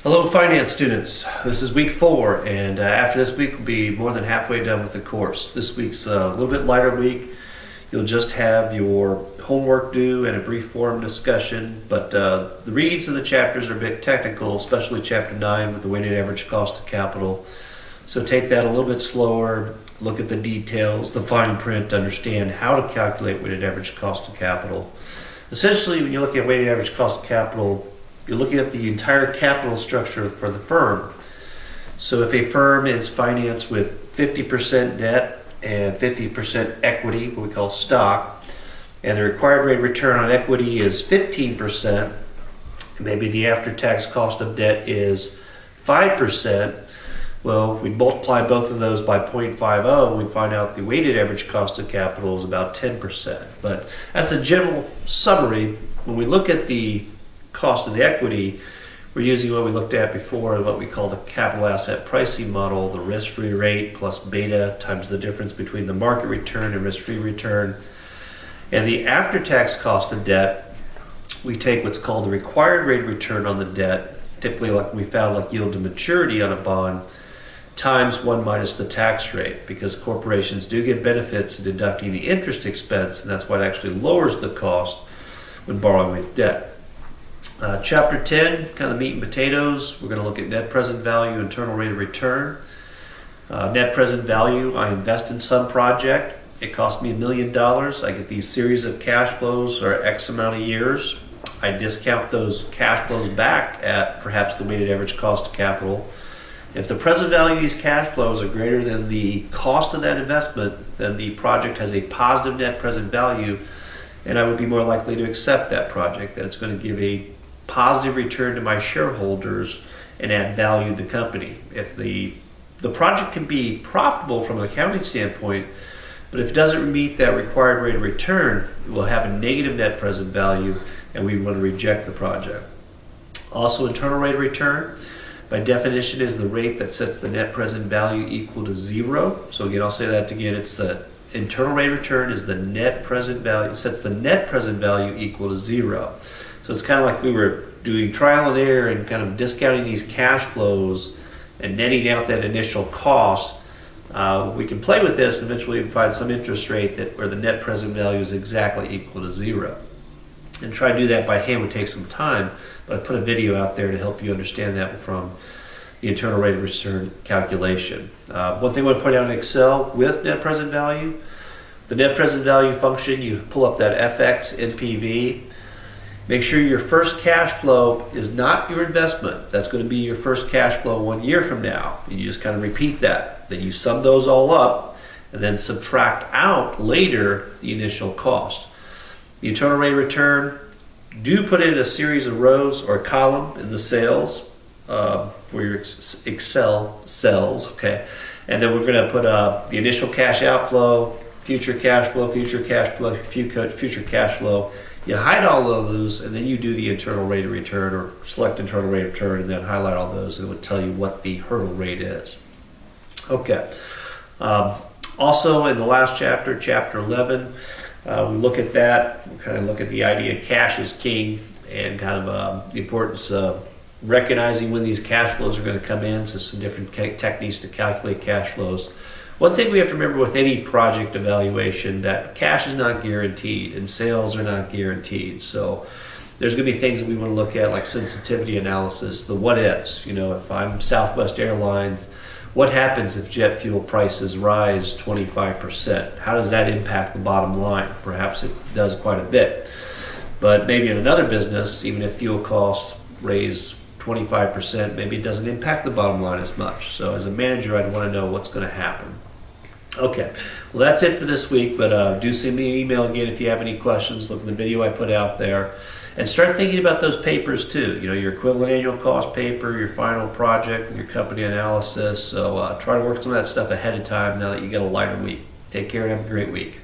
Hello finance students, this is week 4 and after this week we'll be more than halfway done with the course. This week's a little bit lighter week. You'll just have your homework due and a brief forum discussion, but the readings of the chapters are a bit technical, especially chapter 9 with the weighted average cost of capital. So take that a little bit slower, look at the details, the fine print to understand how to calculate weighted average cost of capital. Essentially, when you're looking at weighted average cost of capital, you're looking at the entire capital structure for the firm. So if a firm is financed with 50% debt and 50% equity, what we call stock, and the required rate of return on equity is 15%, maybe the after-tax cost of debt is 5%, well, we multiply both of those by 0.50, we find out the weighted average cost of capital is about 10%. But that's a general summary. When we look at the cost of the equity, we're using what we looked at before, what we call the capital asset pricing model, the risk-free rate plus beta times the difference between the market return and risk-free return. And the after-tax cost of debt, we take what's called the required rate of return on the debt, typically like we found like yield to maturity on a bond, times 1 minus the tax rate, because corporations do get benefits in deducting the interest expense, and that's why it actually lowers the cost when borrowing with debt. Chapter 10, kind of the meat and potatoes, we're going to look at net present value, internal rate of return. Net present value, I invest in some project. It cost me $1 million. I get these series of cash flows for X amount of years. I discount those cash flows back at perhaps the weighted average cost of capital. If the present value of these cash flows are greater than the cost of that investment, then the project has a positive net present value, and I would be more likely to accept that project, that it's going to give a positive return to my shareholders and add value to the company. If the project can be profitable from an accounting standpoint, but if it doesn't meet that required rate of return, it will have a negative net present value and we want to reject the project. Also, internal rate of return, by definition, is the rate that sets the net present value equal to 0. So again, I'll say that again, it's the internal rate of return is the net present value, sets the net present value equal to 0. So it's kind of like we were doing trial and error and kind of discounting these cash flows and netting out that initial cost. We can play with this and eventually find some interest rate that where the net present value is exactly equal to 0. And try to do that by hand would take some time, but I put a video out there to help you understand that from the internal rate of return calculation. One thing I want to point out in Excel with net present value, the net present value function, you pull up that FX NPV. Make sure your first cash flow is not your investment. That's going to be your first cash flow 1 year from now. And you just kind of repeat that. Then you sum those all up and then subtract out later the initial cost. The internal rate of return, do put in a series of rows or a column in the sales for your Excel cells. Okay, and then we're going to put the initial cash outflow, future cash flow, future cash flow, future cash flow. You hide all of those and then you do the internal rate of return or select internal rate of return and then highlight all those and it would tell you what the hurdle rate is. Okay. Also in the last chapter, chapter 11, we look at that, we kind of look at the idea of cash is king and kind of the importance of recognizing when these cash flows are going to come in, so some different techniques to calculate cash flows. One thing we have to remember with any project evaluation, that cash is not guaranteed and sales are not guaranteed. So there's going to be things that we want to look at like sensitivity analysis, the what ifs. You know, if I'm Southwest Airlines, what happens if jet fuel prices rise 25%? How does that impact the bottom line? Perhaps it does quite a bit. But maybe in another business, even if fuel costs raise 25%, maybe it doesn't impact the bottom line as much. So as a manager, I'd want to know what's going to happen. Okay, well that's it for this week, but do send me an email again if you have any questions. Look at the video I put out there and start thinking about those papers too. You know, your equivalent annual cost paper, your final project, your company analysis. So try to work some of that stuff ahead of time now that you get a lighter week. Take care and have a great week.